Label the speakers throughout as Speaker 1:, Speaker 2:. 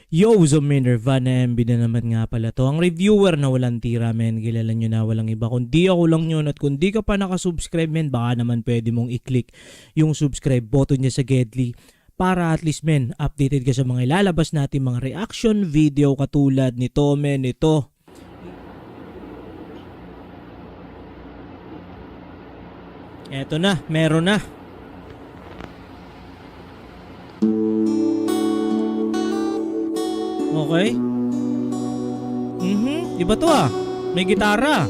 Speaker 1: Yo, Zoom Nirvana MB na naman nga pala to. Ang reviewer na walang tira, men. Kilala nyo na walang iba. Kundi ako lang yun. At kung di ka pa nakasubscribe, men, baka naman pwede mong i-click yung subscribe button niya sa Gedli. Para at least, men, updated ka sa mga ilalabas natin mga reaction video katulad nito, men, ito. Eto na, meron na. Okay. Iba to ah. May gitara.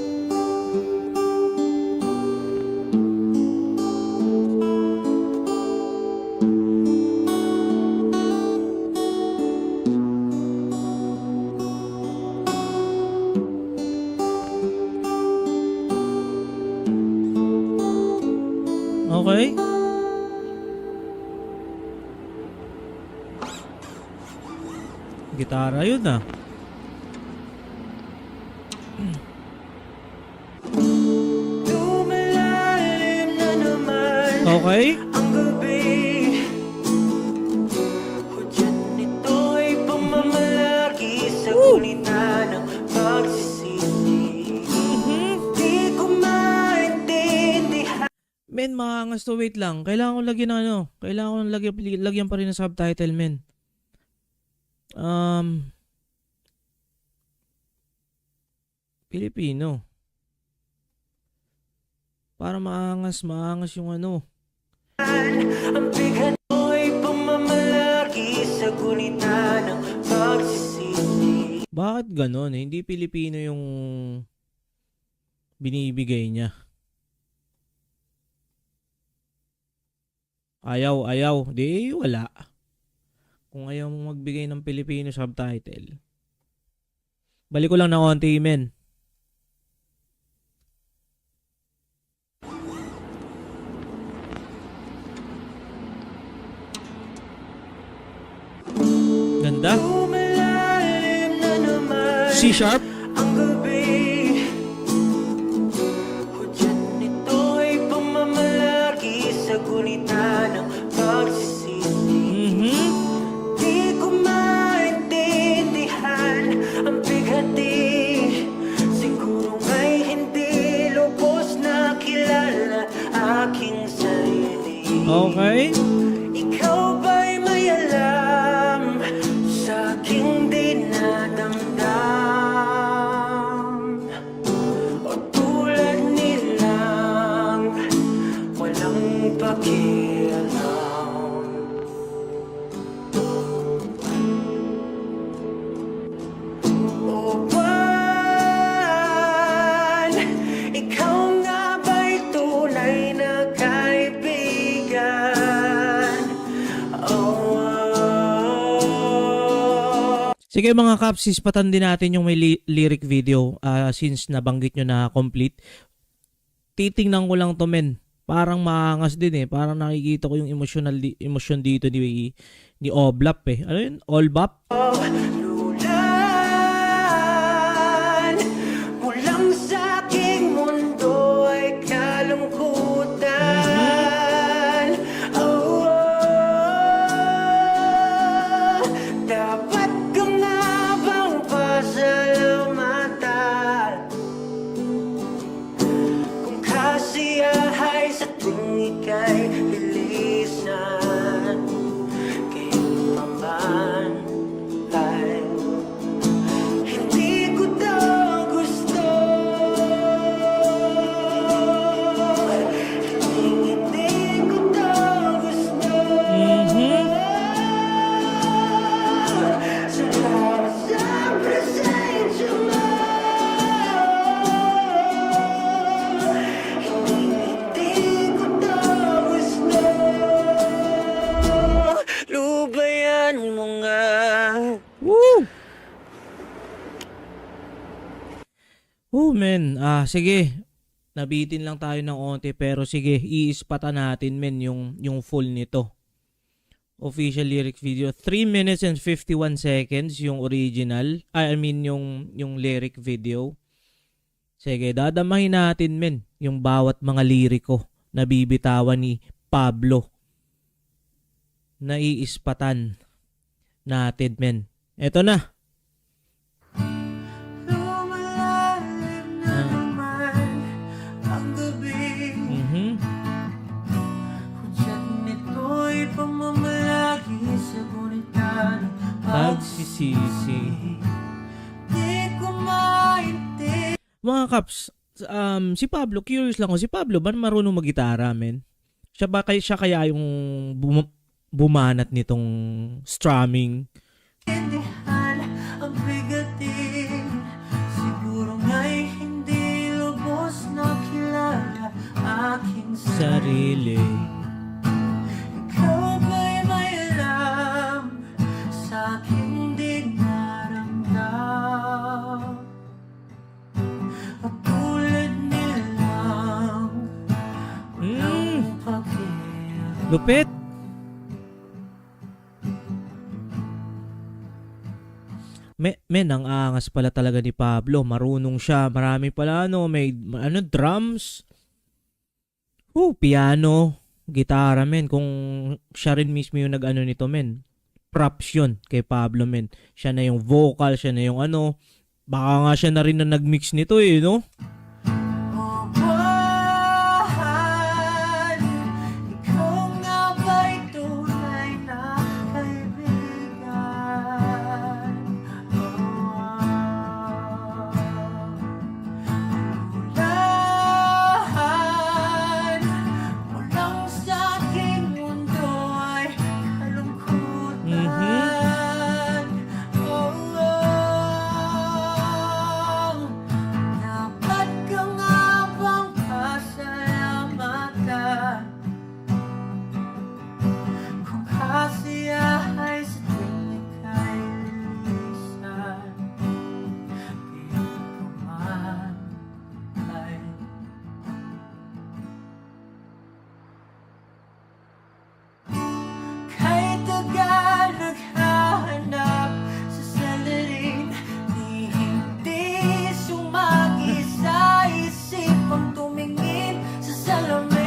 Speaker 1: Okay. Gitara yun ah. Okay.
Speaker 2: Ang gabi, hudyat nito'y pamamalagi sa gunita ng pagsisisi. Di ko maintindihan.
Speaker 1: Men, maangas to. Wait lang. Kailangan ko lagyan ng ano. Kailangan ko lagyan pa rin ng subtitle, men. Pilipino. Para maangas yung ano.
Speaker 2: Ang bigat ko'y pamamalagi sa gunita ng pagsisisi.
Speaker 1: Bakit ganon? Hindi Pilipino yung binibigay niya. Ayaw. Di, wala. Kung ayaw mong magbigay ng Pilipino subtitle. Balik ko lang na konti, men. Ganda.
Speaker 2: Lumalalim na naman
Speaker 1: C sharp.
Speaker 2: ang gabi, hudyat nito'y pamamalagi sa gunita ng pagsisisi. Di ko maintindihan ang bigati, siguro nga'y hindi lubos na kilala aking sarili.
Speaker 1: Okay.
Speaker 2: Ikaw ba'y may alam sa aking dinadamdam? O tulad nilang walang pakialam? O buwan, ikaw nga ba'y tunay na kaibigan?
Speaker 1: Sige mga kaps, ispatan din natin yung may lyric video since nabanggit nyo na complete. Titingnan ko lang to, men. Parang maangas din eh. Parang nakikita ko yung emosyon dito ni Oblap eh. Ano yun? Olbap?
Speaker 2: Lulan mulang sa aking mundo ay kalungkutan. Dapat ka nga bang pasalamatan kung kasiyahay sa tuwing ika'y lilisan? Kailanman ay hindi ko daw gusto, hindi ko daw gusto. Salamat sa presensya mo. Hindi ko daw gusto. Lubayan mo nga.
Speaker 1: Woo! Oh, men. Sige. Nabitin lang tayo ng onte pero sige, iispatan natin, men, yung full nito. Official lyric video. 3 minutes and 51 seconds yung original. Yung lyric video. Sige, dadamahin natin, men, yung bawat mga liriko na bibitawan ni Pablo. Naiispatan natin, men. Eto na.
Speaker 2: Lumalalim na naman ang gabi. Hudyat nito'y pamamalagi sa gunita ng
Speaker 1: Pagsisisi.
Speaker 2: Di ko maintindihan.
Speaker 1: Mga Kaps, si Pablo, curious lang ako. Si Pablo ba marunong mag-gitara, men? Siya kaya yung bumanat nitong strumming?
Speaker 2: Ang bigatin, siguro nga'y hindi lubos na kilala aking
Speaker 1: Sarili.
Speaker 2: Ikaw ba'y may alam sa aking di naramdam? At tulad nilang walang pakialam.
Speaker 1: Lupit. Men, ang angas pala talaga ni Pablo. Marunong siya. Marami pala, may drums. Piano, gitara, men. Kung siya rin mismo yung nag-ano nito, men. Props yun kay Pablo, men. Siya na yung vocal, siya na yung baka nga siya na rin na nag-mix nito, no?
Speaker 2: Mahal, ikaw nga ba'y tunay na kaibigan? Ulan, walang sa aking mundo ay kalungkutan. Dapat ka nga bang pasalamatan kung kasiyahay sa tuwing ika'y lilisan? Di ko man ay kahit tagal naghahanap sa salarin, di hindi sumagi sa isip ang tumingin sa salamin.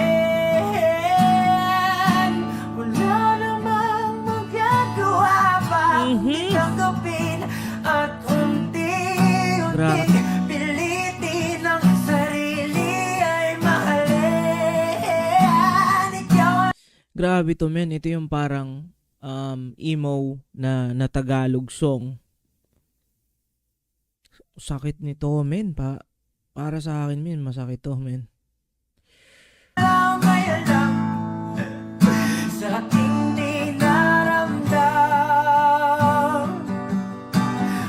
Speaker 2: Wala namang magagawa pa kundi tanggapin at unti-unting
Speaker 1: Grabe.
Speaker 2: pilitin ang sarili ay mahalin. Ikaw
Speaker 1: Grabe to, men. Ito yung parang emo na Tagalog song. Sakit nito, men. Para sa akin, men. Masakit to, men.
Speaker 2: may alam sa aking di naramdam.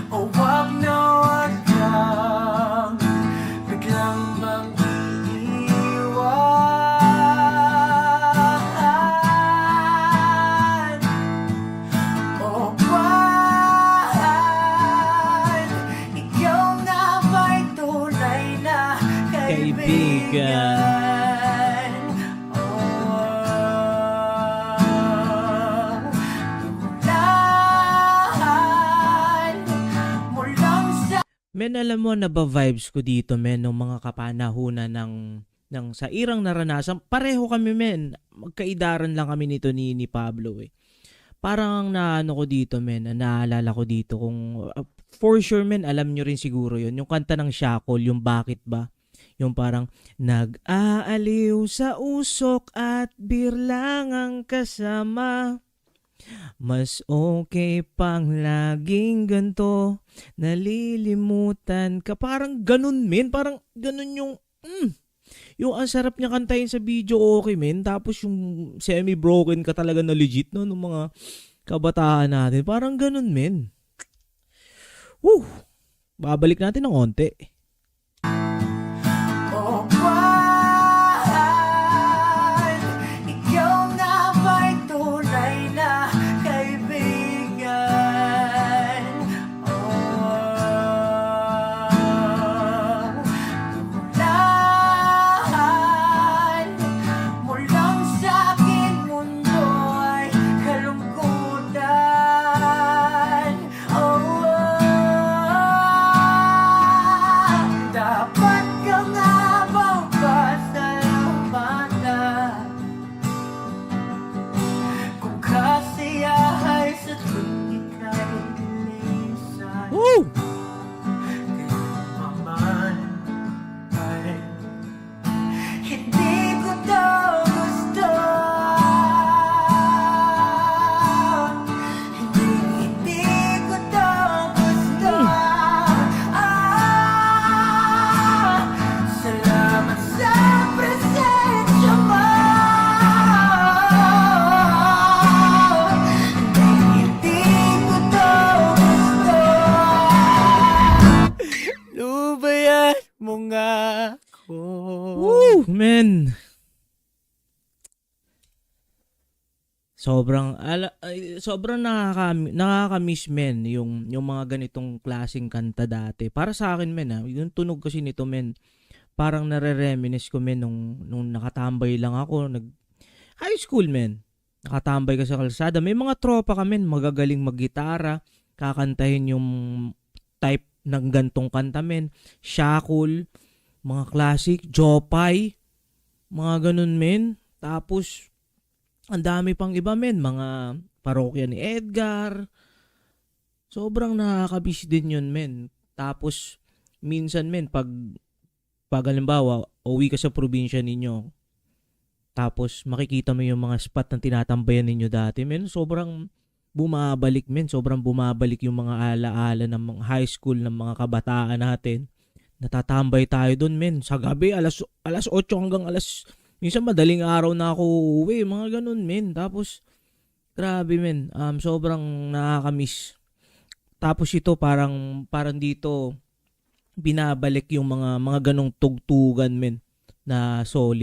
Speaker 2: O wag na wag kang biglang mag-iwan. O mahal, ikaw nga ba'y tunay na kaibigan?
Speaker 1: Men, alam mo, naba-vibes ko dito, men, ng mga kapanahunan ng sa irang naranasan. Pareho kami, men. Magkaidaran lang kami nito ni Pablo, eh. Parang naano ko dito, men, naalala ko dito kung for sure, men, alam nyo rin siguro yun. Yung kanta ng Shackle, yung Bakit Ba? Yung parang nag-aaliw sa usok at birlang ang kasama. Mas okay pang laging ganto, nalilimutan ka. Parang ganun, men. Parang ganun yung ang sarap niya kantahin sa video, okay, men. Tapos yung semi-broken ka talaga na legit, no? Nung mga kabataan natin. Parang ganun, men. Woo! Babalik natin ng onte.
Speaker 2: O mahal, ikaw nga ba'y tunay na kaibigan? Ulan, mulang sa aking mundo ay kalungkutan.
Speaker 1: Sobrang nakaka-miss men yung mga ganitong klaseng kanta dati. Para sa akin men yung tunog kasi nito men, parang nare-reminisce ko men nung nakatambay lang ako, high school men. Nakatambay ka sa kalsada, may mga tropa ka men, magagaling maggitara, kakantahin yung type ng gantong kanta men, Shackle, mga classic, Jopay, mga ganun men. Tapos ang dami pang iba men, mga parokya ni Edgar. Sobrang nakakabis din yun men. Tapos minsan men, pag halimbawa, uwi ka sa probinsya ninyo, tapos makikita mo yung mga spot na tinatambayan ninyo dati men, sobrang bumabalik yung mga alaala ng mga high school, ng mga kabataan natin. Natatambay tayo doon men, sa gabi, alas 8 hanggang minsan madaling araw na ako uuwi, mga ganun men. Tapos grabe men, sobrang nakakamiss. Tapos ito parang dito binabalik yung mga ganong tugtugan men na solid.